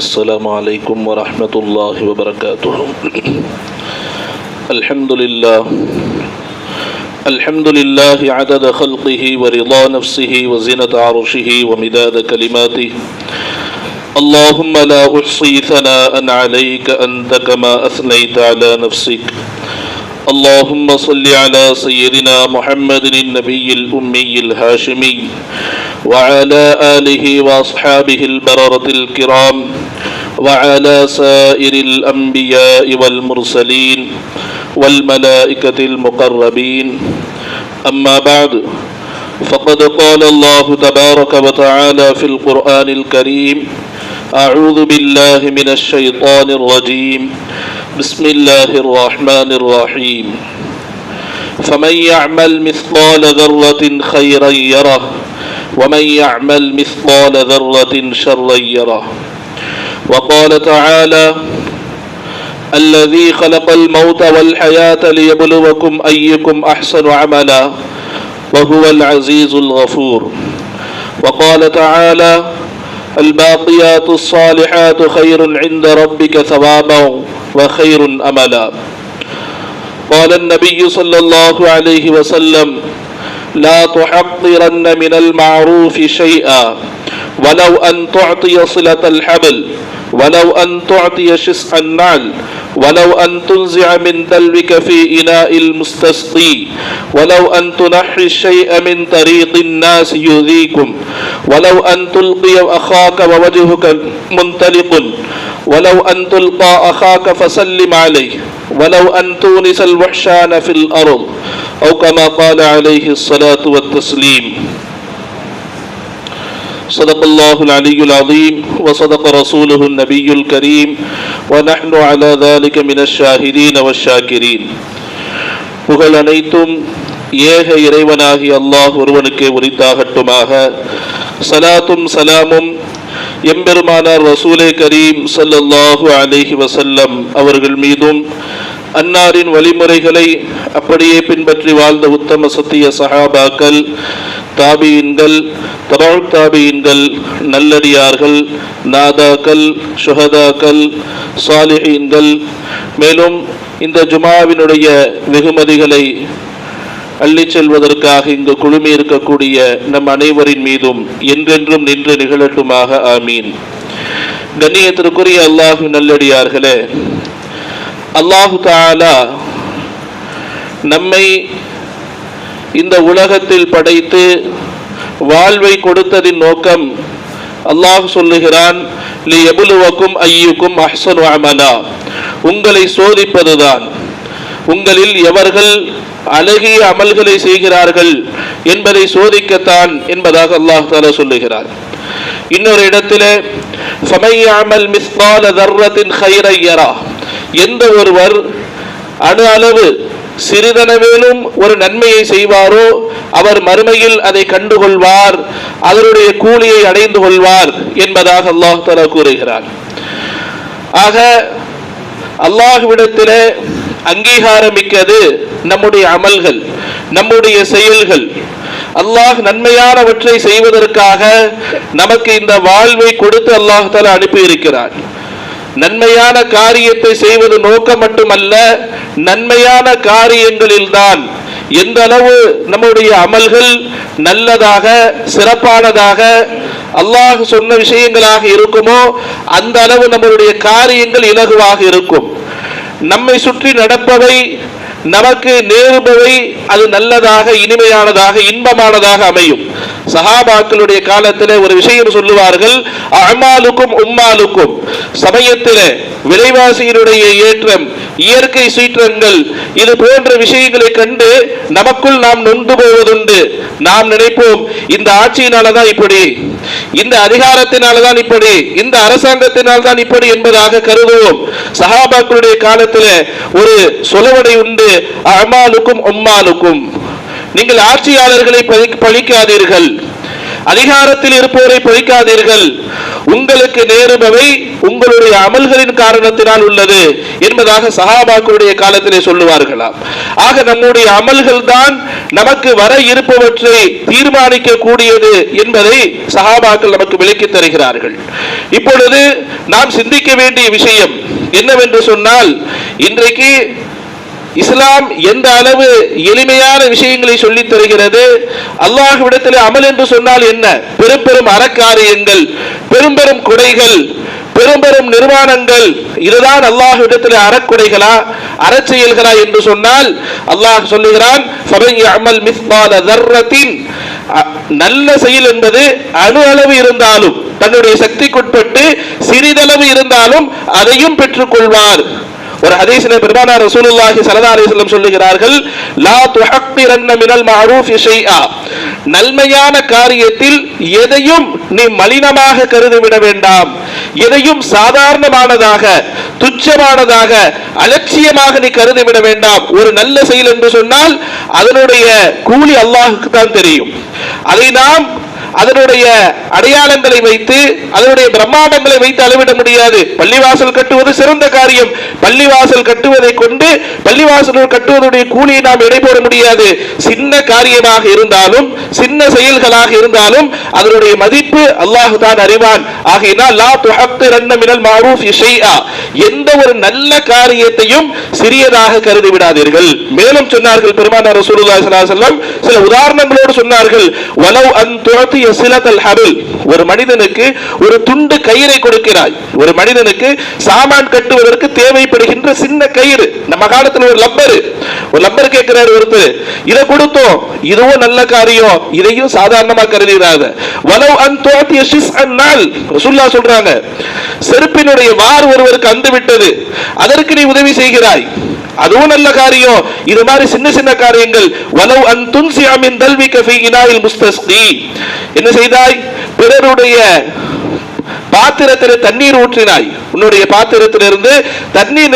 السلام عليكم ورحمة الله وبركاته. الحمد لله عدد خلقه ورضا نفسه وزنة عرشه ومداد كلماته. اللهم لا أحصي ثناء عليك أنت كما أثنيت على نفسك. اللهم صل على سيدنا محمد النبي الأمي الهاشمي وعلى آله وأصحابه البررة الكرام وعلى سائر الأنبياء والمرسلين والملائكة المقربين. أما بعد، فقد قال الله تبارك وتعالى في القرآن الكريم: أعوذ بالله من الشيطان الرجيم، بسم الله الرحمن الرحيم. فمن يعمل مثقال ذرة خيرا يره ومن يعمل مثقال ذرة شرا يره. وقال تعالى: الذي خلق الموت والحياة ليبلوكم أيكم أحسن عملا وهو العزيز الغفور. وقال تعالى: الباقيات الصالحات خير عند ربك ثوابا وخير أملا. قال النبي صلى الله عليه وسلم: لا تحقرن من المعروف شيئا ولو أن تعطي صلة الحبل ولو أن تعطي شسع النعل ولو أن تنزع من دلوك في إناء المستسقي ولو أن تنحي الشيء من طريق الناس يؤذيكم ولو أن تلقي أخاك ووجهك منطلق ولو أن تلقى أخاك فسلم عليه ولو أن تونس الوحشان في الأرض أو كما قال عليه الصلاة والتسليم. صدق الله العلي العظيم وصدق رسوله النبي الكريم ونحن على ذلك من الشاهدين والشاكرين. புகழ் அனைத்தும் ஏக இறைவனாகி அல்லாஹ் ஒருவனுக்கே உரித்தாகட்டுமாக. சலாத்தும் சலாமும் எம்பெருமானார் ரசூலே கரீம் ஸல்லல்லாஹு அலைஹி வஸல்லம் அவர்கள் மீதும், அன்னாரின் வழிமுறைகளை அப்படியே பின்பற்றி வாழ்ந்த உத்தம சத்திய சஹாபாக்கள், தாபியின்கள், தபஉத் தாபியின்கள், நல்லடியார்கள், நாதாக்கள், ஷுஹதாக்கள், சாலிஹீன்கள், மேலும் இந்த ஜுமாவினுடைய வெகுமதிகளை அள்ளிச் செல்வதற்காக இங்கு குழுமி இருக்கக்கூடிய நம் அனைவரின் மீதும் என்றென்றும் நின்று நிகழட்டுமாக. ஆமீன். கண்ணியத்திற்குரிய அல்லாஹ்வின் நல்லடியார்களே, அல்லாஹு தஆலா நம்மை இந்த உலகத்தில் படைத்து வாழ்வை கொடுத்ததின் நோக்கம், அல்லாஹ் சொல்லுகிறான், லியப்லுவக்கும் அய்யுக்கும் அஹ்ஸனு அமலா, உங்களை சோதிப்பதுதான், உங்களில் எவர்கள் அழகிய அமல்களை செய்கிறார்கள் என்பதை சோதிக்கத்தான் என்பதாக அல்லாஹ் தஆலா சொல்லுகிறார். இன்னொரு இடத்திலே, ஃபமன் யஅமல் மிஸ்கால தர்ரத்தின் கைரன் யரா, எந்த ஒருவர் அணு அளவு சிறிதளவேனும் ஒரு நன்மையை செய்வாரோ அவர் மறுமையில் அதை கண்டுகொள்வார், அதனுடைய கூலியை அடைந்து கொள்வார் என்பதாக அல்லாஹ் தஆலா கூறுகிறார். ஆக அல்லாஹ்விடத்திலே அங்கீகாரம் மிக்கது நம்முடைய அமல்கள், நம்முடைய செயல்கள். அல்லாஹ் நன்மையானவற்றை செய்வதற்காக நமக்கு இந்த வாழ்வை கொடுத்து அல்லாஹ் தஆலா அனுப்பி இருக்கிறார். நன்மையான காரியத்தை செய்வது நோக்கம் மட்டுமல்ல, நன்மையான காரியங்களில்தான் எந்த அளவு நம்முடைய அமல்கள் நல்லதாக சிறப்பானதாக அல்லாஹ் சொன்ன விஷயங்களாக இருக்குமோ அந்த அளவு நம்முடைய காரியங்கள் இலகுவாக இருக்கும். நம்மை சுற்றி நடப்பவை, நமக்கு நேருபவை அது நல்லதாக, இனிமையானதாக, இன்பமானதாக அமையும். சஹாபாக்களுடைய காலத்திலே ஒரு விஷயம் சொல்லுவார்கள், அமாலுக்கும் உம்மாலுக்கும், சமயத்திலே விலைவாசியினுடைய ஏற்றம், இயற்கை சீற்றங்கள், இது போன்ற விஷயங்களை கண்டு நமக்குள் நாம் நொந்து போவதுண்டு. நாம் நினைப்போம், இந்த ஆட்சியினாலதான் இப்படி, இந்த அதிகாரத்தினால்தான் இப்படி, இந்த அரசாங்கத்தினால்தான் இப்படி என்பதாக கருதுவோம். சஹாபாக்களுடைய காலத்திலே ஒரு சொலவடை உண்டு, அமாலுக்கும் உம்மாலுக்கும், நீங்கள் ஆட்சியாளர்களை பழிக்காதீர்கள், அதிகாரத்தில் இருப்போரை பழிக்காதீர்கள், உங்களுக்கு நேருபவை உங்களுடைய அமல்களின் காரணத்தினால் உள்ளது என்பதாக சஹாபாக்களுடைய காலத்திலே சொல்லுவார்களாம். ஆக நம்முடைய அமல்கள் தான் நமக்கு வர இருப்பவற்றை தீர்மானிக்க கூடியது என்பதை சஹாபாக்கள் நமக்கு விளக்கி தருகிறார்கள். இப்பொழுது நாம் சிந்திக்க வேண்டிய விஷயம் என்னவென்று சொன்னால், இன்றைக்கு இஸ்லாம் எந்த அளவு எளிமையான விஷயங்களை சொல்லித் தருகிறது. அல்லாஹ்விடத்தில் அமல் என்று சொன்னால் என்ன? பெரும் பெரும் அறக்காரியங்கள், பெரும் பெரும் கொடைகள், பெரும் பெரும் நிர்வாணங்கள், இதுதான் அல்லாஹ்விடத்தில் அறக்குடைகளா, அறச்செயல்களா என்று சொன்னால் அல்லாஹ் சொல்லுகிறான், நல்ல செயல் என்பது அணு அளவு இருந்தாலும், தன்னுடைய சக்திக்குட்பட்டு சிறிதளவு இருந்தாலும் அதையும் பெற்றுக் கொள்வார். ஒரு ஹதீஸிலே பெருமானார் ரசூலுல்லாஹி ஸல்லல்லாஹு அலைஹி வஸல்லம் சொல்லுகிறார்கள், லா துஹக்கிரன்ன மினல் மஅரூஃப் ஷைஆ, நன்மையான காரியத்தில் எதையும் நீ மலினமாக கருதிவிட வேண்டாம், எதையும் சாதாரணமானதாக, துச்சமானதாக, அலட்சியமாக நீ கருதிவிட வேண்டாம். ஒரு நல்ல செயல் என்று சொன்னால் அதனுடைய கூலி அல்லாஹ்வுக்கு தான் தெரியும். அதை நாம் அதனுடைய அடையாளங்களை வைத்து, அதனுடைய பிரம்மாண்டங்களை வைத்து அளவிட முடியாது. பள்ளிவாசல் கட்டுவது சிறந்த காரியம், பள்ளிவாசல் கட்டுவதை கொண்டு பள்ளிவாசல் கட்டுவதுடைய கூலியை நாம் எடை போட முடியாது. சின்ன காரியமாக இருந்தாலும், சின்ன செயல்களாக இருந்தாலும் அதனுடைய மதிப்பு அல்லாஹ் தான் அறிவான். ஆகையினால் லா துஹக்கிரன்ன மினல் மஅரூஃப் ஷைஆ, எந்த ஒரு நல்ல காரியத்தையும் சிறியதாக கருதி விடாதீர்கள். மேலும் சொன்னார்கள் பெருமானார் ரசூலுல்லாஹி ஸல்லல்லாஹு அலைஹி வஸல்லம், சில உதாரணங்களோடு சொன்னார்கள், வலவ் அன் துஅதி சிலத்தல் ஹபில், ஒரு மனிதனுக்கு ஒரு துண்டு கயிறை கொடுக்கிறாய், ஒரு மனிதனுக்கு சாமான் கட்டுவதற்கு தேவைப்படுகின்ற சின்ன கயிறு, நம்ம காலத்தில் ஒரு லப்பர் கேட்கிறார் ஒருத்தர், இதை கொடுத்தோம், இதுவும் நல்ல காரியம், இதையும் சாதாரணமா கருதுகிறாங்க. வலவ் அன் துஅதி ஷிஸ்அன் நால், ரசூலுல்லாஹ் சொல்றாங்க, செருப்பினுடைய வார் ஒருவருக்கு அந்து விட்டது, அதற்கு நீ உதவி செய்கிறாய், அதுவும் நல்ல காரியம். இது மாதிரி சின்ன சின்ன காரியங்கள். வலவ் அன் துன்சிஅ மின் தல்விக ஃபீ இனாயில் முஸ்தஸ்கி, என்ன செய்தாய்? பிறருடைய பாத்திரத்தில் தண்ணீர் ஊற்றினாய், உன்னுடைய பாத்திரத்திலிருந்து தண்ணீர்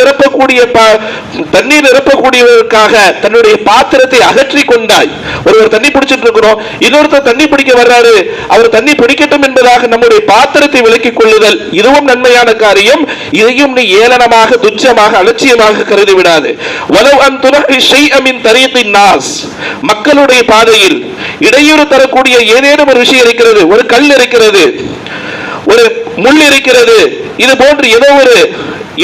நிரப்பக்கூடியவருக்காக தன்னுடைய பாத்திரத்தை அகற்றி கொண்டாய். ஒருவர் தண்ணி பிடிச்சிட்டு இருக்கிறோம், இன்னொருத்தர் தண்ணி பிடிக்க வர்றாரு, அவர் தண்ணி பிடிக்கட்டும் என்பதாக நம்முடைய பாத்திரத்தை விலக்கிக் கொள்ளுதல், இதுவும் நன்மையான காரியம். இதையும் நீ ஏளனமாக, துச்சமாக, அலட்சியமாக கருதி விடாது. வலவ் அன் துனஹி ஷைஅ மின் தரீகின் நாஸ், மக்களுடைய பாதையில் இடையூறு தரக்கூடிய ஏதேனும் ஒரு விஷயம் இருக்கிறது, ஒரு கல் இருக்கிறது, ஒரு முள் இருக்கிறது, இது போன்று ஏதோ ஒரு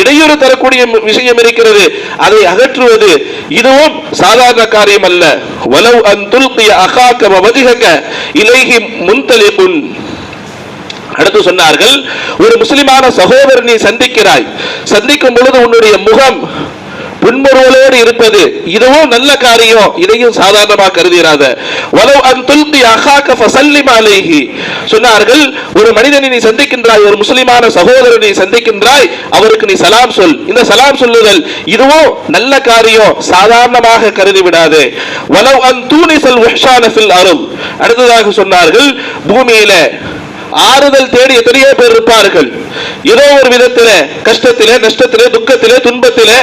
இடையூறு தரக்கூடிய விஷயம் இருக்கிறது, அதை அகற்றுவது இதுவும் சாதாரண காரியம் அல்ல. வலவ் அன் துல்கிய அகாக வவஜஹக இலைஹி முன்தலிகுன், அடுத்து சொன்னார்கள், ஒரு முஸ்லிமான சகோதரனை நீ சந்திக்கிறாய், சந்திக்கும் பொழுது உன்னுடைய முகம் புன்முறுவலோடு இருப்பது, இதுவும் நல்ல காரியம், இதையும் சாதாரணமாக கருதுகிறாத. வலவ் அன் துல்கி அகாக ஃபஸல்லிம் அலைஹி, சொன்னார்கள், ஒரு மனிதனை நீ சந்திக்கின்றாய், ஒரு முஸ்லிமான சகோதரனை சந்திக்கின்றாய், அவருக்கு நீ சலாம் சொல். இந்த சலாம் சொல்லுதல் இதுவும் நல்ல காரியம், சாதாரணமாக கருதி விடாதே. வலவ் அன் தூனிசல் வஹ்ஷான ஃபில் அர்த், அடுத்ததாக சொன்னார்கள், பூமியில ஆறுதல் தேடி எத்தனையோ பேர் இருப்பார்கள், ஏதோ ஒரு விதத்திலே, கஷ்டத்திலே, நஷ்டத்திலே, துக்கத்திலே, துன்பத்திலே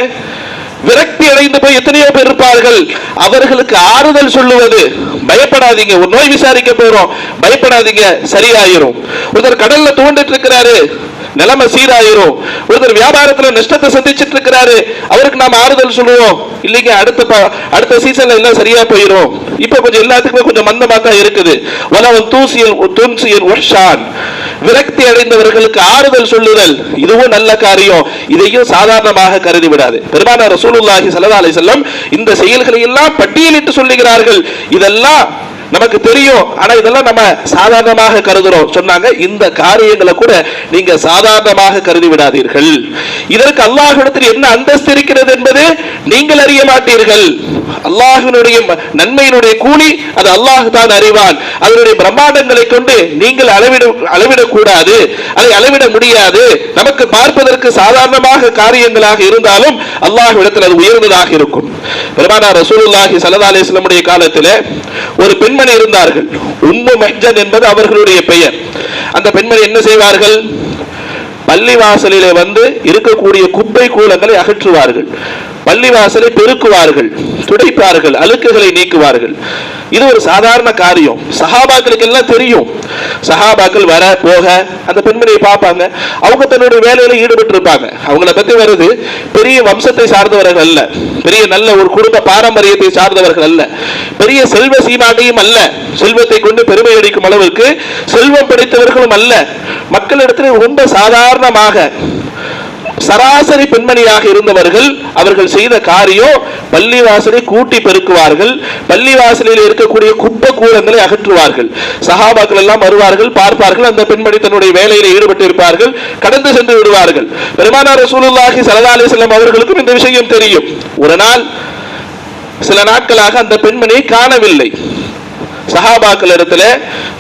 விரக்தி அடைந்து போய் எத்தனையோ பேர் இருப்பார்கள். அவர்களுக்கு ஆறுதல் சொல்லுவது, பயப்படாதீங்க, ஒரு நோய் விசாரிக்க போறோம், பயப்படாதீங்க, சரியாயிரும். ஒருத்தர் கடல்ல தூண்டிட்டு இருக்கிறாரு, நிலைமை சீராயிரும். ஒருத்தர் வியாபாரத்துல நஷ்டத்தை சந்திச்சிட்டு இருக்கிறாரு, அவருக்கு நாம ஆறுதல் சொல்லுவோம், இல்லைங்க அடுத்த சீசன்ல எல்லாம் சரியா போயிரும், இப்ப கொஞ்சம் எல்லாத்துக்குமே கொஞ்சம் மந்தமா தான் இருக்குது. வலவன் தூசியல் வஹ்ஷான், விரக்தி அடைந்தவர்களுக்கு ஆறுதல் சொல்லுதல் இதுவும் நல்ல காரியம், இதையும் சாதாரணமாக கருதி விடாது. பெருமானார் ரசூலுல்லாஹி ஸல்லல்லாஹு அலைஹி வஸல்லம் இந்த செயல்களை எல்லாம் பட்டியலிட்டு சொல்லுகிறார்கள். இதெல்லாம் நமக்கு தெரியும், ஆனா இதெல்லாம் நம்ம சாதாரணமாக கருதுறோம். சொன்னாங்க, இந்த காரியங்களை கூட நீங்க சாதாரணமாக கருதி விடாதீர்கள். இதற்கு அல்லாஹ்விடத்தில் என்ன அந்தஸ்து இருக்கிறது என்பது நீங்கள் அறிய மாட்டீர்கள். அல்லாஹ்வினுடைய நன்மையினுடைய கூலி அது அல்லாஹ் தான் அறிவான். அதனுடைய பிரம்மாண்டங்களை கொண்டு நீங்கள் அளவிடக்கூடாது, அதை அளவிட முடியாது. நமக்கு பார்ப்பதற்கு சாதாரணமாக காரியங்களாக இருந்தாலும் அல்லாஹ்விடத்தில் அது உயர்ந்ததாக இருக்கும். பெருமானார் ரசூலுல்லாஹி ஸல்லல்லாஹு அலைஹி வஸல்லம் காலத்தில் ஒரு பெண்மணி இருந்தார்கள், உம்மு மஹ்ஜன் என்பது அவர்களுடைய பெயர். அந்த பெண்மணி என்ன செய்வார்கள்? பள்ளிவாசலிலே வந்து இருக்கக்கூடிய குப்பை கூலங்களை அகற்றுவார்கள். பள்ளிவாசலை பெருக்குவார்கள், துடைப்பார்கள், அழுக்குகளை நீக்குவார்கள். இது ஒரு சாதாரண காரியம். சஹாபாக்களுக்கு எல்லாம் தெரியும். சஹாபாக்கள் வர போக அந்த பெண்மணியை பார்ப்பாங்க. அவங்க தன்னுடைய வேலையில ஈடுபட்டு இருப்பாங்க. அவங்கள பத்தி வருது, பெரிய வம்சத்தை சார்ந்தவர்கள் அல்ல, பெரிய நல்ல ஒரு குடும்ப பாரம்பரியத்தை சார்ந்தவர்கள் அல்ல, பெரிய செல்வ சீமானியும் அல்ல, செல்வத்தை கொண்டு பெருமை அடிக்கும் அளவுக்கு செல்வம் படைத்தவர்களும் அல்ல. மக்களிடத்தில் ரொம்ப சாதாரணமாக சராசரி பெண்மணியாக இருந்தவர்கள். அவர்கள் செய்த காரியம் பள்ளிவாசலை கூட்டி பெருக்குவார்கள், பள்ளிவாசலில் இருக்கக்கூடிய குப்பை கூலங்களை அகற்றுவார்கள். சஹாபாக்கள் எல்லாம் வருவார்கள், பார்ப்பார்கள், அந்த பெண்மணி தன்னுடைய வேலையில் ஈடுபட்டு இருப்பார்கள், கடந்து சென்று விடுவார்கள். பெருமானார் ரசூலுல்லாஹி ஸல்லல்லாஹு அலைஹி வஸல்லம் அவர்களுக்கும் இந்த விஷயம் தெரியும். ஒரு நாள் சில நாட்களாக அந்த பெண்மணியை காணவில்லை. சஹாபாக்கள் இடத்துல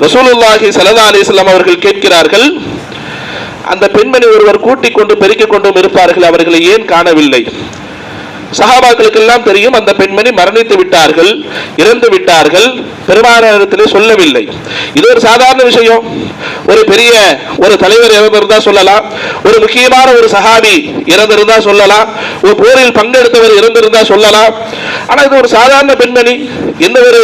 ரசூலுல்லாஹி ஸல்லல்லாஹு அலைஹி வஸல்லம் அவர்கள் கேட்கிறார்கள், அந்த பெண்மணி ஒருவர் கூட்டிக் கொண்டு பெருக்கிக் கொண்டும் இருப்பார்கள், அவர்களை ஏன் காணவில்லை? சஹாபாக்களுக்கு எல்லாம் தெரியும், அந்த பெண்மணி மரணித்து விட்டார்கள், இறந்து விட்டார்கள், பெருமானாரிடத்திலே சொல்லவில்லை. இது ஒரு சாதாரண விஷயம். ஒரு பெரிய ஒரு தலைவர் இறந்திருந்தா சொல்லலாம், ஒரு முக்கியமான ஒரு சஹாபி இறந்திருந்தா சொல்லலாம், ஒரு போரில் பங்கெடுத்தவர் இறந்திருந்தா சொல்லலாம். ஆனா இது ஒரு சாதாரண பெண்மணி, எந்த ஒரு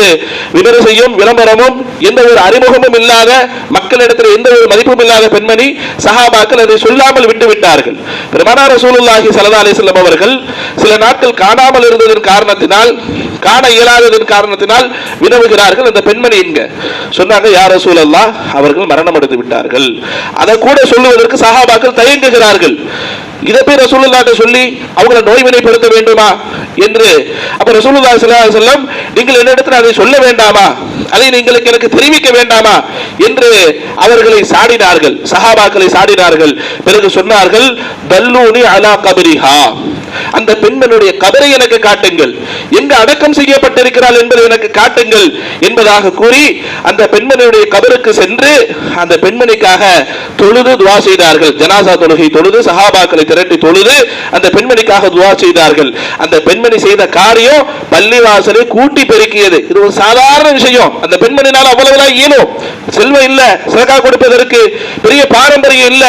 விமர்சையும் விளம்பரமும் எந்த ஒரு அறிமுகமும் இல்லாத, மக்களிடத்தில் எந்த ஒரு மதிப்பும் இல்லாத பெண்மணி. சஹாபாக்கள் அதை சொல்லாமல் விட்டு விட்டார்கள். பெருமானார் ரசூலுல்லாஹி ஸல்லல்லாஹு அலைஹி வஸல்லம் அவர்கள் சில நாட்கள் காணாமல் இருந்ததன் காரணத்தினால், காண இயலாததன் காரணத்தினால் வினவுகிறார்கள், அந்த பெண்மணி எங்க? சொன்னாங்க, யா ரசூலல்லாஹ், அவர்கள் மரணம் அடைந்து விட்டார்கள். அதை கூட சொல்லுவதற்கு சஹாபாக்கள் தயங்குகிறார்கள். இதை போய் ரசூலுல்லாஹ்ட்ட சொல்லி அவங்களை நோய்வினைப்படுத்த வேண்டுமா என்று. அப்ப ரசூலுல்லாஹி ஸல்லல்லாஹு அலைஹி வஸல்லம், நீங்கள் என்னிடத்தில் அதை சொல்ல வேண்டாமா, அதை நீங்கள் எனக்கு தெரிவிக்க வேண்டாமா என்று அவர்களை சாடினார்கள், சஹாபாக்களை சாடினார்கள். பிறகு சொன்னார்கள், தல்லூனி அலா கபரிஹா, அந்த பெண்மனுடைய கபரை எனக்கு காட்டுங்கள், எங்க அடக்கம் செய்யப்பட்டிருக்கிறாள் என்பதை எனக்கு காட்டுங்கள் என்பதாக கூறி அந்த பெண்மணியுடைய கபருக்கு சென்று அந்த பெண்மணிக்காக தொழுது துஆ செய்தார்கள். ஜனாசா தொழுகை தொழுது, சஹாபாக்களை திரட்டி தொழுது அந்த பெண்மணிக்காக துஆ செய்தார்கள். அந்த பெண்மணி செய்த காரியம் பள்ளிவாசலை கூட்டி பெருக்கியது. இது ஒரு சாதாரண விஷயம். அந்த பெண்மணினால் அவ்வளவுதான் ஈனும், செல்வம் இல்ல, சதகா கொடுப்பதற்கு பெரிய பாரம்பரியம் இல்ல,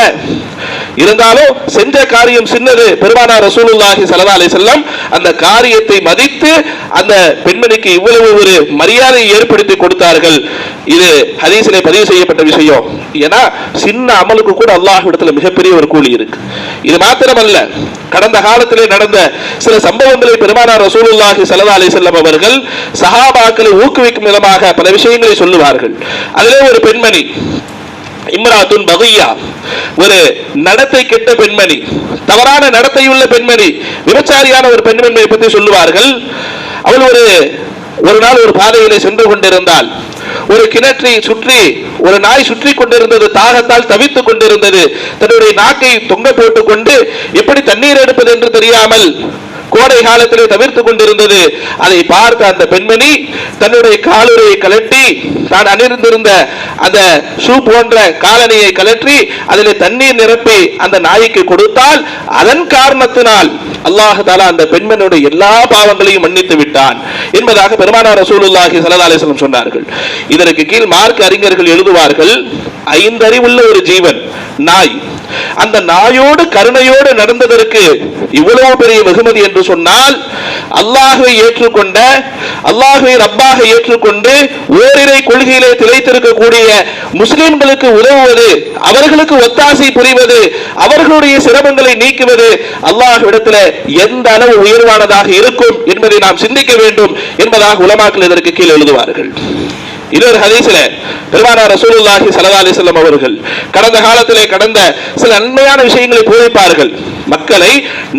இருந்தாலும் செஞ்ச காரியம் சின்னது. பெருமானார் ரசூலுல்லாஹி ஸல்லல்லாஹு அலைஹி வஸல்லம் அந்த காரியத்தை மதித்து அந்த பெண்மணிக்கு இவ்வளவு ஒரு மரியாதையை ஏற்படுத்தி கொடுத்தார்கள். இது ஹதீஸிலே பதிவு செய்யப்பட்ட விஷயம். ஏன்னா சின்ன அமலுக்கு கூட அல்லாஹ்விடத்துல மிகப்பெரிய ஒரு கூலி இருக்கு. இது மாத்திரமல்ல, கடந்த காலத்திலே நடந்த சில சம்பவங்களை பெருமானார் ரசூலுல்லாஹி ஸல்லல்லாஹு அலைஹி வஸல்லம் அவர்கள் சஹாபாக்களை ஊக்குவிக்கும் விதமாக பல விஷயங்களை சொல்லுவார்கள். அதிலே ஒரு பெண்மணி இம்ராத்துன் பகியா, ஒரு நடத்தை கெட்ட பெண்மணி, தவறான நடத்தையுள்ள பெண்மணி, விபச்சாரியான ஒரு பெண்மணியை பற்றி சொல்லுவார்கள். அவள் ஒரு நாள் ஒரு பாதையிலே சென்று கொண்டிருந்தாள். ஒரு கிணற்றை சுற்றி ஒரு நாய் சுற்றி கொண்டிருந்தது, தாகத்தால் தவித்துக் கொண்டிருந்தது. தன்னுடைய நாக்கை தொங்க போட்டுக் கொண்டு எப்படி தண்ணீர் எடுப்பது என்று தெரியாமல் கோடை காலத்திலே தவிர்த்துக் கொண்டிருந்தது. அதை பார்த்த அந்த பெண்மணி தன்னுடைய காலுறையை கலட்டி, தான் அணிந்திருந்த அந்த ஷூ போன்ற காலணியை கலற்றி அதிலே தண்ணீர் நிரப்பி அந்த நாய்க்கு கொடுத்தால், அதன் காரணத்தினால் அல்லாஹ் தஆலா அந்த பெண்மணியுடைய எல்லா பாவங்களையும் மன்னித்து விட்டான் என்பதாக பெருமானார் ரசூலுல்லாஹி ஸல்லல்லாஹு அலைஹி வஸல்லம் சொன்னார்கள். இதற்கு கீழ் மார்க்க அறிஞர்கள் எழுதுவார்கள், 5 அறிவுள்ள ஒரு ஜீவன் நாய், அந்த நாயோடு கருணையோடு நடந்ததற்கு இவ்வளவு பெரிய வெகுமதி என்று சொன்னால், அல்லாஹ்வை ஏற்றுக்கொண்ட, அல்லாஹ்வை ரப்பாக ஏற்றுக்கொண்டு ஓரிரை கொள்கையிலே திளைத்திருக்கக்கூடிய முஸ்லிம்களுக்கு உதவுவது, அவர்களுக்கு ஒத்தாசை புரிவது, அவர்களுடைய சிரமங்களை நீக்குவது அல்லாஹ்விடத்தில் எந்த அளவு உயர்வானதாக இருக்கும் என்பதை நாம் சிந்திக்க வேண்டும் என்பதாக உலமாக்கள் இதற்கு கீழ் எழுதுவார்கள். இன்னொரு ஹதீஸிலே பெருமானார் ரசூலுல்லாஹி ஸல்லல்லாஹு அலைஹி வஸல்லம் அவர்கள் கடந்த காலத்திலே கடந்த சில நன்மையான விஷயங்களை போதிப்பார்கள். மக்களை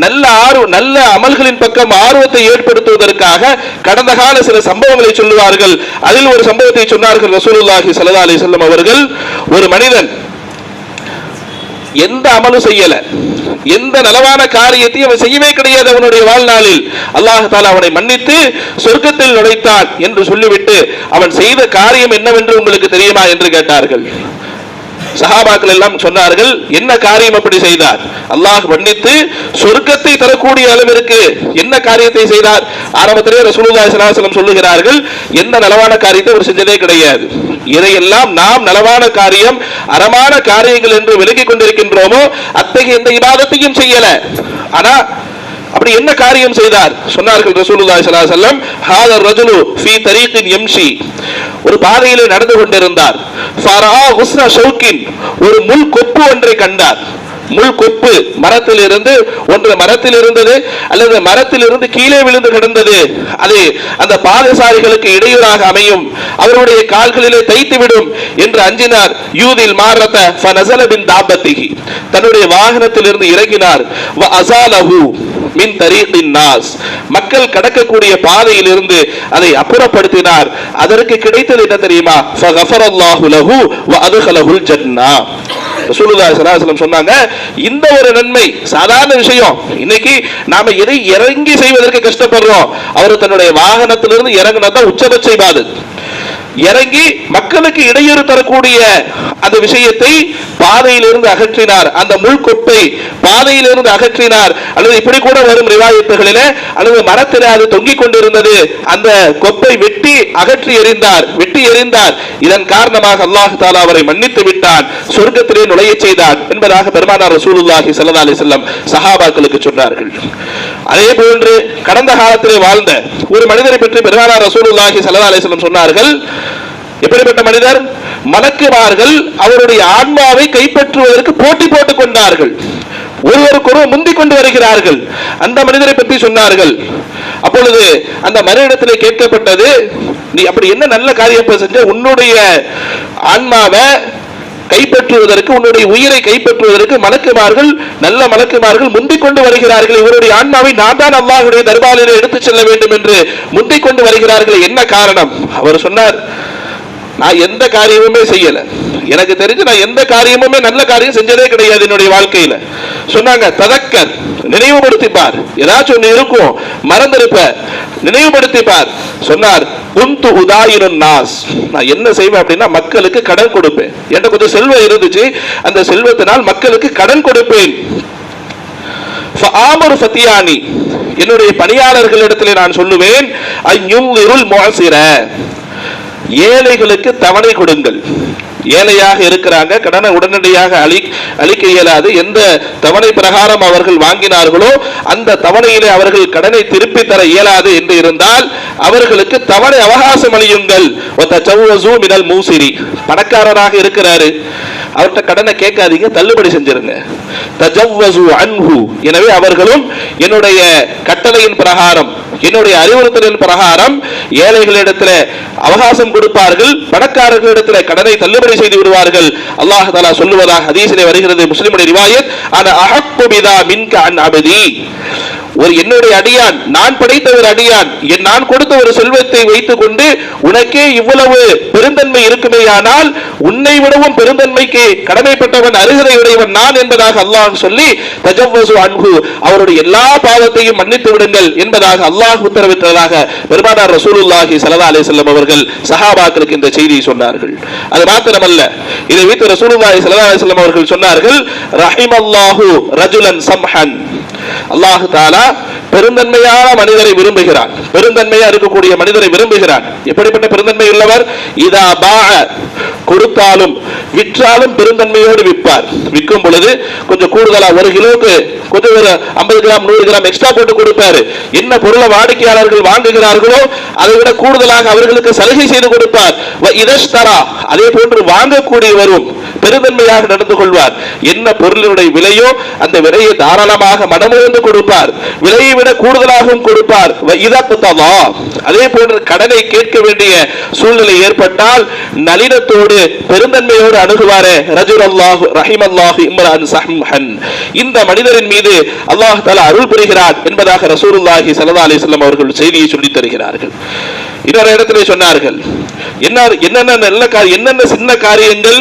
நல்ல அமல்களின் பக்கம் ஆர்வத்தை ஏற்படுத்துவதற்காக கடந்த கால சில சம்பவங்களை சொல்லுவார்கள். அதில் ஒரு சம்பவத்தை சொன்னார்கள் ரசூலுல்லாஹி ஸல்லல்லாஹு அலைஹி வஸல்லம் அவர்கள். ஒரு மனிதன் எந்த அமலும் செய்யல, எந்த நலவான காரியத்தையும் அவன் செய்யவே கிடையாது அவனுடைய வாழ்நாளில், அல்லாஹ் தஆலா அவனை மன்னித்து சொர்க்கத்தில் நுழைத்தான் என்று சொல்லிவிட்டு, அவன் செய்த காரியம் என்னவென்று உங்களுக்கு தெரியுமா என்று கேட்டார்கள். சஹாபாக்கள் எல்லாம் சொன்னார்கள், என்ன காரியம் அப்படி செய்தார்? அல்லாஹ் மன்னித்து சொர்க்கத்தை தரக்கூடிய அளவிற்கு என்ன காரியத்தை செய்தார்? ஆரம்பத்திலே ரசூலுல்லாஹி ஸல்லல்லாஹு அலைஹி வஸல்லம் சொல்லுகிறார்கள், எந்த நலவான காரியத்தை அவர் செஞ்சதே கிடையாது. இதையெல்லாம் நாம் நலவான காரியம், அறமான காரியங்கள் என்று விலகிக் கொண்டிருக்கின்றோமோ, அத்தகைய எந்த இபாதத்தையும் செய்யல. ஆனா அப்படி என்ன காரியம் செய்தார்? சொன்னார்கள் ரசூலுல்லாஹி ஸல்லல்லாஹு அலைஹி வஸல்லம், ஹாதர் ரஜுலு ஃபீ தரீகின் யம்ஷி, ஒரு பாதையிலே நடந்து கொண்டிருந்தார். ஃபரா உஸ்ன ஷௌகின், ஒரு முள் கொப்பு ஒன்றை கண்டார். முள் கொப்பு மரத்தில் இருந்து ஒன்று மரத்தில் இருந்தது அல்லது மரத்தில் இருந்து கீழே விழுந்து கிடந்தது. அது அந்த பாதசாரிகளுக்கு இடையூறாக அமையும், அவருடைய கால்களிலே தைத்துவிடும் என்று அஞ்சினார். யூதில் மாரத ஃபனஸல பின் தாபத்திஹி, தன்னுடைய வாகனத்தில் இருந்து இறங்கினார். வ அஸாலஹு மின் தரீகின் நாஸ், மக்கள் கடக்கக்கூடிய பாதையில் இருந்து அதை அப்புறப்படுத்தினார். அதற்கு கிடைத்தது என்ன தெரியுமா? ஃபகஃபரல்லாஹு லஹு வ அத்கலஹுல் ஜன்னah. ரசூலுல்லாஹி ஸல்லல்லாஹு அலைஹி வஸல்லம் சொன்னாங்க, இந்த ஒரு நன்மை சாதாரண விஷயம். இன்னைக்கு நாம எதை இறங்கி செய்வதற்கு கஷ்டப்படுறோம். அவர் தன்னுடைய வாகனத்திலிருந்து இறங்கினதான் உச்சபட்ச இபாதத். இறங்கி மக்களுக்கு இடையூறு தரக்கூடிய அந்த விஷயத்தை பாதையிலிருந்து அகற்றினார். அந்த முள்கொப்பை பாதையிலிருந்து அகற்றினார். அல்லது இப்படி கூட வரும் ரிவாயத்துகளிலே, அல்லது மரத்தில் அது தொங்கிக் கொண்டிருந்தது, அந்த கொப்பை வெட்டி அகற்றி எறிந்தார், வெட்டி எறிந்தார். இதன் காரணமாக அல்லாஹ் தஆலா அவரை மன்னித்து விட்டான், சொர்க்கத்திலே நுழைய செய்தான் என்பதாக பெருமானார் ரசூலுல்லாஹி ஸல்லல்லாஹு அலைஹி வஸல்லம் சஹாபாக்களுக்கு சொன்னார்கள். அதே போன்று கடந்த காலத்திலே வாழ்ந்த ஒரு மனிதரை பற்றி பெருமானார் ரசூலுல்லாஹி ஸல்லல்லாஹு அலைஹி வஸல்லம் சொன்னார்கள். எப்படிப்பட்ட மனிதர்? மலக்குமார்கள் அவருடைய ஆன்மாவை கைப்பற்றுவதற்கு போட்டி போட்டுக் கொண்டார்கள், ஒருவருக்கொருவர் முந்திக் கொண்டு வருகிறார்கள். அந்த மனிதரை பற்றி சொன்னார்கள். அப்பொழுது அந்த மனிதனிடத்திலே கேட்கப்பட்டது, நீ அப்படி என்ன நல்ல காரியம் செஞ்ச? உன்னுடைய ஆன்மாவை கைப்பற்றுவதற்கு, உன்னுடைய உயிரை கைப்பற்றுவதற்கு மலக்குமார்கள், நல்ல மலக்குமார்கள் முந்திக் கொண்டு வருகிறார்கள். இவருடைய ஆன்மாவை நான் தான் அல்லாஹ்வுடைய தர்பாரிலே எடுத்துச் செல்ல வேண்டும் என்று முந்திக் கொண்டு வருகிறார்கள், என்ன காரணம்? அவர் சொன்னார், நான் எந்த காரியமுமே செய்யல, எனக்கு தெரிஞ்சு நான் எந்த காரியமுமே நல்ல காரியம் செஞ்சதே கிடையாது என்னுடைய வாழ்க்கையில. சொன்னாங்க, ததக்கர், நினைவுபடுத்திப்பார், ஏதாச்சும் ஒன்று இருக்கும் மறந்திருப்ப, நினைவுபடுத்திப்பார். சொன்னார், குந்து உதாயினுன் நாஸ், நான் என்ன செய்வேன் அப்படின்னா மக்களுக்கு கடன் கொடுப்பேன். என்கிட்ட கொஞ்சம் செல்வம் இருந்துச்சு, அந்த செல்வத்தினால் மக்களுக்கு கடன் கொடுப்பேன். ஃபஆமரு ஃபத்தியானி, என்னுடைய பணியாளர்களிடத்திலே நான் சொல்லுவேன், அய்யுன்லிருல் முஅஸிர, ஏழைகளுக்கு தவணை கொடுங்கள். ஏழையாக இருக்கிறாங்க, கடனை உடனடியாக அளிக்க இயலாது. எந்த தவணை பிரகாரம் அவர்கள் வாங்கினார்களோ அந்த தவணையிலே அவர்கள் கடனை திருப்பி தர இயலாது என்று இருந்தால் அவர்களுக்கு தவணை அவகாசம் அளியுங்கள். மூசிரி, பணக்காரராக இருக்கிறாரு, அவர்கிட்ட கடனை கேட்காதீங்க, தள்ளுபடி செஞ்சிருங்க. எனவே அவர்களும் என்னுடைய கட்டளையின் பிரகாரம், என்னுடைய அறிவுறுத்தலின் பிரகாரம் ஏழைகளிடத்தில் அவகாசம் கொடுப்பார்கள், பணக்காரர்களிடத்தில் கடனை தள்ளுபடி செய்து விடுவார்கள். அல்லாஹ் தஆலா சொல்லுவதாக ஹதீஸிலே வருகிறது, முஸ்லிமுடைய ரிவாயத், அன அஹக்கு பிதா மின்க அன் அபதி, ஒரு என்னுடைய அடியான், நான் படைத்த ஒரு அடியான், நான் கொடுத்த ஒரு செல்வத்தை வைத்துக் கொண்டு உனக்கே இவ்வளவு பெருந்தன்மை இருக்குமேயானால் உன்னை விடவும் பெருந்தன்மைக்கு கடமைப்பட்டவன், அருகதை உடையவன் நான் என்பதாக அல்லாஹ் சொல்லி, தஜவ்வஸு அன்ஹு, அவருடைய எல்லா பாவத்தையும் மன்னித்து விடுங்கள் என்பதாக அல்லாஹ் உத்தரவிட்டதாக பெருமானார் ரசூலுல்லாஹி ஸல்லல்லாஹு அலைஹி வஸல்லம் அவர்கள் சஹாபாக்களுக்கு இந்த செய்தியை சொன்னார்கள். அது மாத்திரமல்ல, இதை வைத்து ரசூலுல்லாஹி ஸல்லல்லாஹு அலைஹி வஸல்லம் அவர்கள் சொன்னார்கள், ரஹிமல்லாஹு ரஜுலன் சம்ஹன், அல்லாஹ் தஆலா பெருந்தன்மையான மனிதரை விரும்புகிறான், பெருந்தன்மையா இருக்கக்கூடிய மனிதரை விரும்புகிறான். எப்படிப்பட்ட பெருந்தன்மை உள்ளவர்? இதா பாஅ, கொடுத்தாலும் விற்றாலும் பெருந்தன்மையோடு விற்பார். விற்கும் பொழுது கொஞ்சம் கூடுதலா, ஒரு கிலோக்கு கொஞ்சம் ஒரு 50 கிராம் 100 கிராம் எக்ஸ்ட்ரா போட்டு கொடுப்பாரு. என்ன பொருளை வாடிக்கையாளர்கள் வாங்குகிறார்களோ அதை விட கூடுதலாக அவர்களுக்கு சலுகை செய்து கொடுப்பார். இதஸ்தரா, அதே போன்று வாங்கக்கூடியவரும் பெருந்தன்மையாக நடந்து கொள்வார். என்ன பொருளினுடைய விலையோ அந்த விலையை தாராளமாக மனமுவந்து கொடுப்பார், விலையை விட கூடுதலாகவும் கொடுப்பார். அதே போன்று கடனை கேட்க வேண்டிய சூழ்நிலை ஏற்பட்டால் நளினத்தோடு பெருந்தன்மையோடு அணுகுவாரே. ரஜுலல்லாஹு ரஹிமல்லாஹு இம்ரான் சஹ்மஹன், இந்த மனிதரின் மீது அல்லாஹ் தஆலா அருள் புரிகிறார் என்பதாக ரசூலுல்லாஹி ஸல்லல்லாஹு அலைஹி வஸல்லம் அவர்கள் செய்தியை சொல்லித் தருகிறார்கள். இன்னொரு இடத்திலே சொன்னார்கள், என்னென்ன சின்ன காரியங்கள்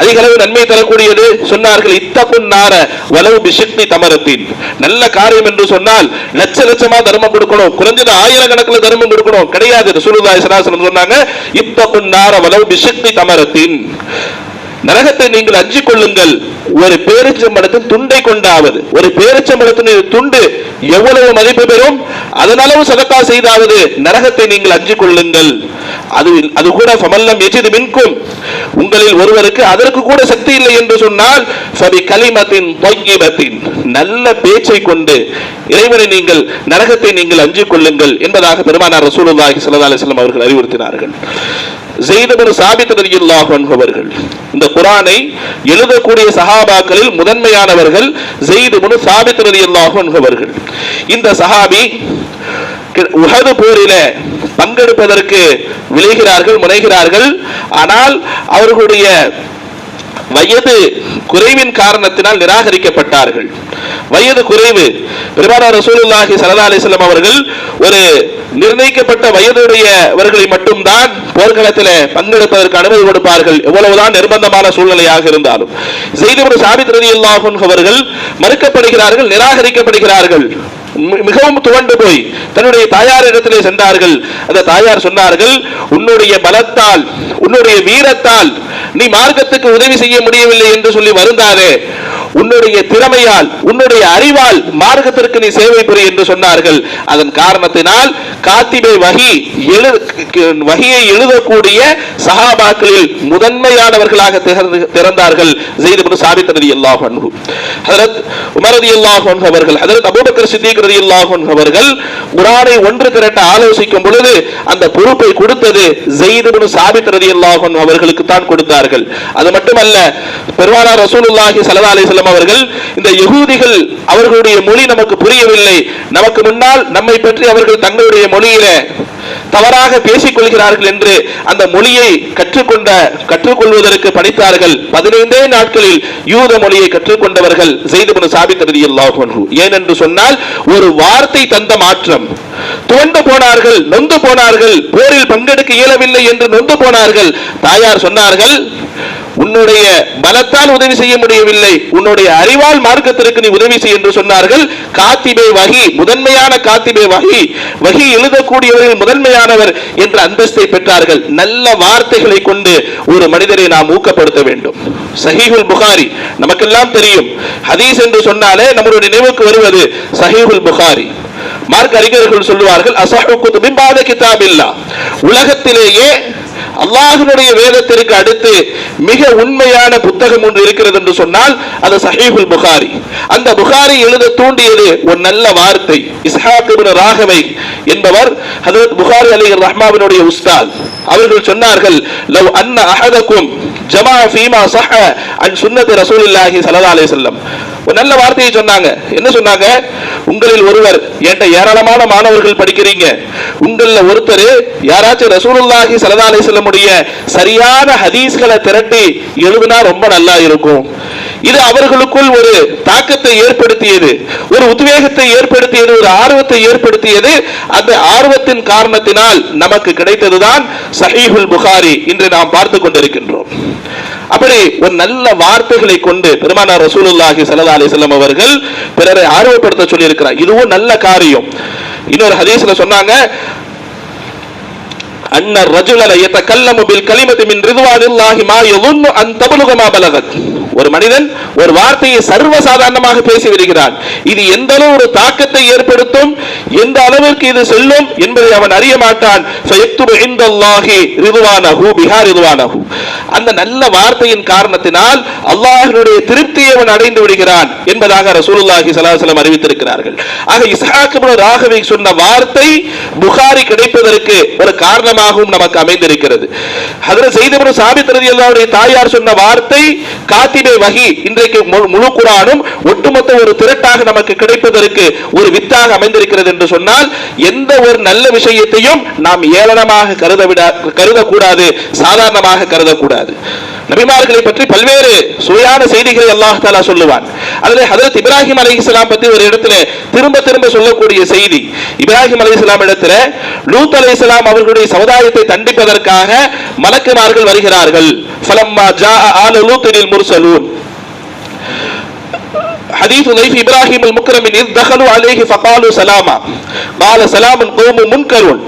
அதிக அளவு நன்மை தரக்கூடியது சொன்னார்கள். இத்தகுன் நார வலவு பிஷக்தி தமரத்தின், நல்ல காரியம் என்று சொன்னால் லட்ச லட்சமா தர்மம் கொடுக்கணும், குறைஞ்சது ஆயிரக்கணக்கில் தர்மம் கொடுக்கணும் கிடையாது. ரசூலுல்லாஹி ஸல்லல்லாஹு அலைஹி வஸல்லம் சொன்னாங்க, இத்தகுன் நார வலவு பிஷக்தி தமரத்தின், நரகத்தை நீங்கள் அஞ்சிக் கொள்ளுங்கள். ஒரு பேரிச்சம்பழத்தின் துண்டை கொண்டாவது, ஒரு பேரிச்சம்பழத்தின் துண்டு எவ்வளவு மதிப்பு பெறும், அதனளவு சதக்கா செய்தாவது நரகத்தை நீங்கள் அஞ்சிக் கொள்ளுங்கள். அது கூட ஃபமல்லம் யஜித் மின்கும், உங்களில் ஒருவருக்கு அதற்கு கூட சக்தி இல்லை என்று சொன்னால் ஃபபி கலிமத்தின் தய்யிபத்தின், நல்ல பேச்சை கொண்டு இறைவனை நீங்கள் நரகத்தை நீங்கள் அஞ்சிக் கொள்ளுங்கள் என்பதாக பெருமானார் ரசூலுல்லாஹி ஸல்லல்லாஹு அலைஹி வஸல்லம் அவர்கள் அறிவுறுத்தினார்கள். ஸைத் இப்னு சாபித் ரலியல்லாஹு அன்ஹு அவர்கள், இந்த குர்ஆனை எழுதக்கூடிய சஹாபாக்களில் முதன்மையானவர்கள் ஸைத் இப்னு சாபித் ரலியல்லாஹு அன்ஹு அவர்கள். இந்த சஹாபி உஹது போரில பங்கெடுப்பதற்கு விளைகிறார்கள், முனைகிறார்கள். ஆனால் அவர்களுடைய வயது குறைவின் காரணத்தினால் நிராகரிக்கப்பட்டார்கள். வயது குறைவு. பெருமானார் ரசூலுல்லாஹி ஸல்லல்லாஹு அலைஹி வஸல்லம் அவர்கள் ஒரு நிர்ணயிக்கப்பட்ட வயதுடையவர்களை மட்டும்தான் போர்க்களத்தில் பங்கெடுப்பதற்கு அனுமதி கொடுப்பார்கள், எவ்வளவுதான் நிர்பந்தமான சூழ்நிலையாக இருந்தாலும். ஸைத் இப்னு சாபித் ரலியல்லாஹு அன்ஹு அவர்கள் மறுக்கப்படுகிறார்கள், நிராகரிக்கப்படுகிறார்கள். மிகவும் துவண்டு போய் தன்னுடைய தாயாரிடத்திலே சென்றார்கள். அந்த தாயார் சொன்னார்கள், உன்னுடைய பலத்தால் உன்னுடைய வீரத்தால் நீ மார்க்கத்துக்கு உதவி செய்ய முடியவில்லை என்று சொல்லி வருந்தாதே, உன்னுடைய திறமையால் உன்னுடைய அறிவால் மார்க்கத்திற்கு நீ சேவை புரிய என்று சொன்னார்கள். அதன் காரணத்தினால் காத்திபை வஹியை எழுதக்கூடிய சஹாபாக்களில் முதன்மையானவர்களாக திறந்தார்கள் ஸைத் இப்னு சாபித் ரலியல்லாஹு அன்ஹு. ஹஜ்ரத் உமர் ரலியல்லாஹு அன்ஹு அவர்கள், ஹஜ்ரத் அபூபக்கர் சித்திக் ரலியல்லாஹு அன்ஹு அவர்கள் குர்ஆனை ஒன்று திரட்ட ஆலோசிக்கும் பொழுது அந்த பொறுப்பை கொடுத்தது ஸைத் இப்னு சாபித் ரலியல்லாஹு அன்ஹு அவர்களுக்கு தான் கொடுத்தார்கள். அது மட்டுமல்ல, பெருமானார் ரசூலுல்லாஹி ஸல்லல்லாஹு அலைஹி வஸல்லம் அவர்கள், இந்த யகூதிகள் அவர்களுடைய மொழி நமக்கு புரியவில்லை, நமக்கு முன்னால் நம்மை பற்றி அவர்கள் தங்களுடைய மொழியில தவறாக பேசிக் கொள்கிறார்கள் என்று அந்த மொழியை கற்றுக்கொள்வதற்கு படித்தார்கள். 15 நாட்களில் யூத மொழியை கற்றுக்கொண்டவர்கள் ஸைத் இப்னு சாபித் ரலியல்லாஹு அன்ஹு. ஏனென்று சொன்னால் ஒரு வார்த்தை தந்த மாற்றம். துவண்டு போனார்கள், நொந்து போனார்கள், போரில் பங்கெடுக்க இயலவில்லை என்று நொந்து போனார்கள். தாயார் சொன்னார்கள், உன்னுடைய பலத்தால் உதவி செய்ய முடியவில்லை, உன்னுடைய அறிவால் மார்க்கத்திற்கு நீ உதவி செய் என்று சொன்னார்கள். காத்திபே வஹி, முதன்மையான காத்திபே வஹி எழுதக்கூடியவர்கள் முதன்மையானவர் என்ற அந்தஸ்தை பெற்றார்கள். நல்ல வார்த்தைகளை கொண்டு ஒரு மனிதரை நாம் ஊக்கப்படுத்த வேண்டும். சஹீஹுல் புகாரி நமக்கெல்லாம் தெரியும். ஹதீஸ் என்று சொன்னாலே நம்முடைய நினைவுக்கு வருவது சஹீஹுல் புகாரி. மார்க்க அறிஞர்கள் சொல்லுவார்கள், அஸஹு குதுபின் பாத கிதாபில்லா, உலகத்திலேயே அல்லாஹ்வுடைய வேதத்திற்கு அடுத்து மிக உண்மையான புத்தகம் ஒன்று இருக்கிறது என்று சொன்னால் அது சஹீஹுல் புகாரி. அந்த புகாரி எழுத தூண்டியது ஒரு நல்ல வார்த்தை. இஸ்ஹாக் இப்னு ராகவை என்பவர் ஹஜ்ரத் புகாரி அலைஹி ரஹ்மாவினுடைய உஸ்தாத். அவர்கள் சொன்னார்கள், லவ் அன்ன அஹதகும் ஜமா ஃபீமா ஸஹ அன் சுன்னத் ரசூலுல்லாஹி ஸல்லல்லாஹு அலைஹி வஸல்லம். ஒரு நல்ல வார்த்தையை சொன்னாங்க. என்ன சொன்னாங்க? உங்களில் ஒருவர், என்கிட்ட ஏராளமான மாணவர்கள் படிக்கிறீங்க, உங்கள ஒருத்தர் யாராச்சும் ரசூலுல்லாஹி ஸல்லல்லாஹு அலைஹி வஸல்லம் உடைய சரியான ஹதீஸ்களை திரட்டி எழுதினா ரொம்ப நல்லா இருக்கும். இது அவர்களுக்குள் ஒரு தாக்கத்தை ஏற்படுத்தியது, ஒரு உத்வேகத்தை ஏற்படுத்தியது, ஒரு ஆர்வத்தை ஏற்படுத்தியது. அந்த ஆர்வத்தின் காரணத்தினால் நமக்கு கிடைத்ததுதான் சஹீஹுல் புகாரி இன்று நாம் பார்த்து கொண்டிருக்கின்றோம். அப்படி ஒரு நல்ல வார்த்தைகளை கொண்டு பெருமானார் ரசூலுல்லாஹி ஸல்லல்லாஹு அலைஹி வஸல்லம் அவர்கள் பிறரை ஆர்வப்படுத்த சொல்லி இருக்கிறார். இதுவும் நல்ல காரியம். இன்னொரு ஹதீஸ்ல சொன்னாங்க, அன்ன ரஜுல யதகல்லமு பில் கலிமத்தி மின் ரிதுவானில்லாஹி மா யظن அன் தபலுக மா பலகத். ஒரு மனிதன் ஒரு வார்த்தையை சர்வசாதாரணமாக பேசி வருகிறான், இது எந்த அளவு ஒரு தாக்கத்தை ஏற்படுத்தும், எந்த அளவிற்கு இது செல்லும் என்பதை அவன் அறிய மாட்டான். ஃபயக்துபு இன்தல்லாஹி ரிதுவானஹு பிஹா ரிதுவானஹு. அந்த நல்ல வார்த்தையின் காரணத்தினால் அல்லாஹ்வுடைய திருப்தியை அவன் அடைந்து விடுகிறான் என்பதாக ரசூலுல்லாஹி ஸல்லல்லாஹு அலைஹி வஸல்லம் அறிவித்திருக்கிறார்கள். ஆக இஸ்ஹாக் இப்னு ராகவி சொன்ன வார்த்தை புகாரி கிடைப்பதற்கு ஒரு காரணமாகவும் நமக்கு அமைந்திருக்கிறது. ஹஜ்ரத் ஸைத் இப்னு சாபித் ரலியல்லாஹு அன்ஹு தாயார் சொன்ன வார்த்தை காத்திபே வஹி இன்றைக்கு முழு குர்ஆனும் ஒட்டுமொத்த ஒரு திரட்டாக நமக்கு கிடைப்பதற்கு ஒரு வித்தாக அமைந்திருக்கிறது என்று சொன்னால், எந்த ஒரு நல்ல விஷயத்தையும் நாம் ஏளனமாக கருதக்கூடாது, சாதாரணமாக கருதக்கூடாது. நபிமார்களை பற்றி பல்வேறு சுவையான செய்திகளை அல்லாஹ் தஆலா சொல்லுவான். அதில் ஹஜ்ரத் இப்ராஹிம் அலைஹிஸ்ஸலாம் பற்றி ஒரு இடத்துல திரும்ப திரும்ப சொல்லக்கூடிய செய்தி. இப்ராஹிம் அலைஹிஸ்ஸலாம் இடத்துல லூத் அலைஹிஸ்ஸலாம் அவர்களுடைய சமுதாயத்தை தண்டிப்பதற்காக மலக்குமார்கள் வருகிறார்கள். ஃபலம்மா ஜாஅ ஆல லூத்தில் முர்சலூன். حديث ضيف إبراهيم المكرم إذ دخلوا عليه فقالوا سلاما قال سلام قوم منكرون.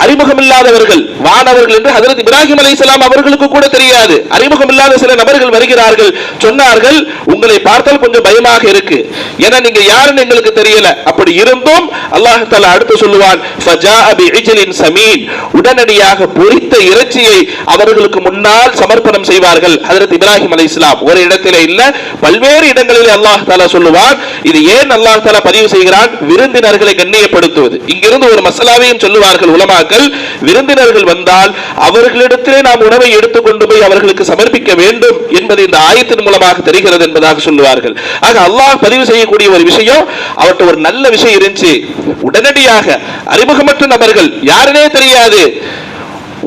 அறிமுகம் இல்லாதவர்கள் வானவர்கள் என்று ஹஜ்ரத் இப்ராஹிம் அலைஹிஸ்ஸலாம் அவர்களுக்கு கூட தெரியாது. அறிமுகம் இல்லாத சில நபர்கள் வருகிறார்கள். சொன்னார்கள், உங்களை பார்த்தால் கொஞ்சம் பயமாக இருக்கு, ஏன்னா நீங்க யாருன்னு எங்களுக்கு தெரியல. அப்படி இருந்தும் அல்லாஹ் தஆலா அடுத்து சொல்லுவான், ஃபஜாஅ பிஇஜ்லின் ஸமீன், உடனடியாக பொரித்த இறைச்சியை அவர்களுக்கு முன்னால் சமர்ப்பணம் செய்வார்கள். ஹஜ்ரத் இப்ராஹிம் அலைஹிஸ்ஸலாம் ஒரு இடத்திலே இல்ல, பல்வேறு இடங்களிலே அல்லாஹ் தஆலா சொல்லுவான். இது ஏன் அல்லாஹ் தஆலா பதிவு செய்கிறான்? விருந்தினர்களை கண்ணியப்படுத்துவது. இங்கிருந்து ஒரு மசாலாவையும் சொல்லுவார்கள் உலமாக்கள், விருந்தினர்கள் வந்தால் அவர்களிடத்திலே நாம் உணவை எடுத்துக்கொண்டு போய் அவர்களுக்கு சமர்ப்பிக்க வேண்டும் என்பது இந்த ஆயத்தின் மூலமாக தெரிகிறது என்பதாக சொல்லுவார்கள். ஆக அல்லாஹ் பதிவு செய்யக்கூடிய ஒரு விஷயம், அவர்கிட்ட ஒரு நல்ல விஷயம் இருந்துச்சு, உடனடியாக அறிமுகமற்ற நபர்கள் யாருனே தெரியாது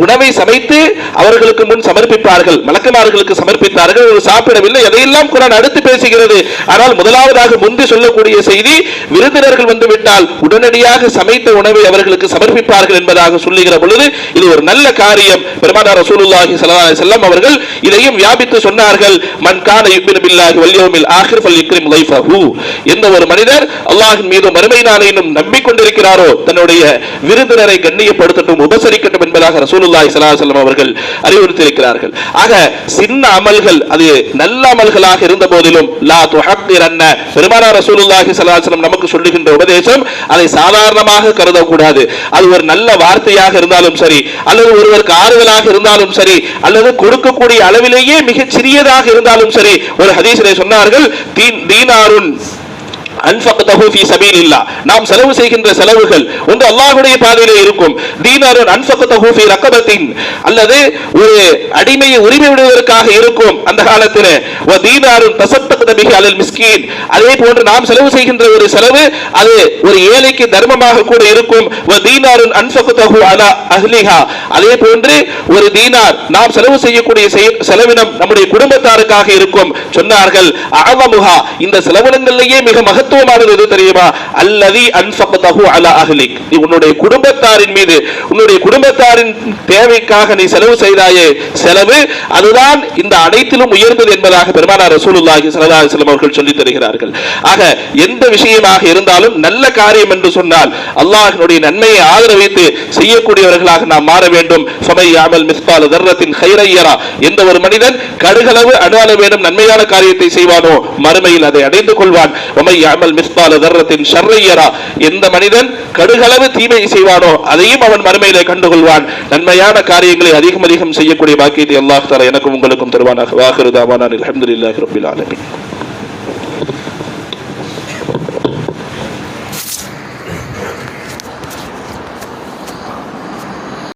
உணவை சமைத்து அவர்களுக்கு முன் சமர்ப்பிப்பார்கள். மலக்குமார்களுக்கு சமர்ப்பித்தார்கள். ஒரு சாப்பிடவில்லை, எதையெல்லாம் குர்ஆன் அடுத்து பேசுகிறது. ஆனால் முதலாவதாக முந்தி சொல்லக்கூடிய செய்தி, விருந்தினர்கள் வந்துவிட்டால் உடனடியாக சமைத்த உணவை அவர்களுக்கு சமர்ப்பிப்பார்கள் என்பதாக சொல்லுகிற பொழுது இது ஒரு நல்ல காரியம். பெருமானார் ரசூலுல்லாஹி ஸல்லல்லாஹு அலைஹி வஸல்லம் அவர்கள் இதையும் வியாபித்து சொன்னார்கள், மன் கான யுமினு பில்லாஹி வல் யௌமில் ஆகிர் ஃபல்யுக்ரிம் லைஃபஹு, எந்த ஒரு மனிதர் அல்லாஹ்வின் மீது மறுமை நாளையிலும் நம்பிக்கொண்டிருக்கிறாரோ தன்னுடைய விருந்தினரை கண்ணியப்படுத்தட்டும், உபசரிக்கட்டும் என்பதாக ரசூலுல்லாஹி ஸல்லல்லாஹு அலைஹி வஸல்லம் அவர்கள் அறிவுறுத்தியிருக்கிறார்கள். ஆக சின்ன அமல்கள் அது நல்ல அமல்களாக இருந்த போதிலும் லா துஹக்கிரன்ன, பெருமானார் ரசூலுல்லாஹி ஸல்லல்லாஹு அலைஹி வஸல்லம் நமக்கு சொல்லுகின்ற உபதேசம், அதை சாதாரணமாக கருதக்கூடாது. அது ஒரு நல்ல வார்த்தையாக இருந்தாலும் சரி, அல்லது ஒருவருக்கு ஆறுதலாக இருந்தாலும் சரி, அல்லது கொடுக்கக்கூடிய அளவிலேயே மிகச் சிறியதாக இருந்தாலும் சரி. ஒரு ஹதீஸிலே சொன்னார்கள், தீனாருன் அன்ஃபக்தஹு ஃபீ சபீலில்லாஹ், நாம் செலவு செய்கின்ற செலவுகள் ஒன்று அல்லாஹ்வுடைய பாதையிலே இருக்கும். தீனாருன் அன்ஃபக்தஹு ஃபீ ரகபத்தின், அல்லது ஒரு அடிமையை உரிமை விடுவதற்காக இருக்கும் அந்த காலத்திலே. வ தீனாருன் தஸத்தக்த பிஹி அலல் மிஸ்கீன், அதே போன்று நாம் செலவு செய்கின்ற ஒரு செலவு அது ஒரு ஏழைக்கு தர்மமாக கூட இருக்கும். வ தீனாருன் அன்ஃபக்தஹு அலா அஹ்லிஹா, அதே போன்று ஒரு தீனார் நாம் செலவு செய்யக்கூடிய செலவினம் நம்முடைய குடும்பத்தாருக்காக இருக்கும். சொன்னார்கள், அஅதமுஹா, இந்த செலவினங்களிலேயே மிக மகத்துவமானது எது தெரியுமா? அல்லதி அன்ஃபக்தஹு அலா அஹ்லிக், நீ உன்னுடைய குடும்பத்தாரின் மீது, உன்னுடைய குடும்பத்தாரின் தேவைக்காக நீ செலவு செய்தாயே செலவு, அதுதான் இந்த அனைத்திலும் உயர்ந்தது என்பதாக பெருமானார் ரசூலுல்லாஹி ஸல்லல்லாஹு அலைஹி வஸல்லம் அவர்கள் சொல்லித் தருகிறார்கள். ஆக எந்த விஷயமாக இருந்தாலும் நல்ல காரியம் என்று சொன்னால் அல்லாஹ்வுடைய நன்மையை ஆதரவித்து செய்யக்கூடியவர்களாக நாம் மாற வேண்டும். ஃபமை யஅமல் மிஸ்கால தர்ரத்தின் கைரன் யரா, எந்த ஒரு மனிதன் கடுகளவு அணு அளவேனும் நன்மையான காரியத்தை செய்வானோ மறுமையில் அதை அடைந்து கொள்வான். வமை யஅமல் மிஸ்கால தர்ரத்தின் ஷர்ரன் யரா, எந்த மனிதன் கடுகளவு தீமை செய்வானோ அதையும் அவன் மறுமையிலே கண்டுகொள்வான். நன்மையான காரியங்களை அதிகம் அதிகம் செய்யக்கூடிய பாக்கியத்தை அல்லாஹ் தஆலா எனக்கும் உங்களுக்கும் தருவானாக. வாஹிரு தஅவானா அல்ஹம்துலில்லாஹி ரப்பில் ஆலமீன்.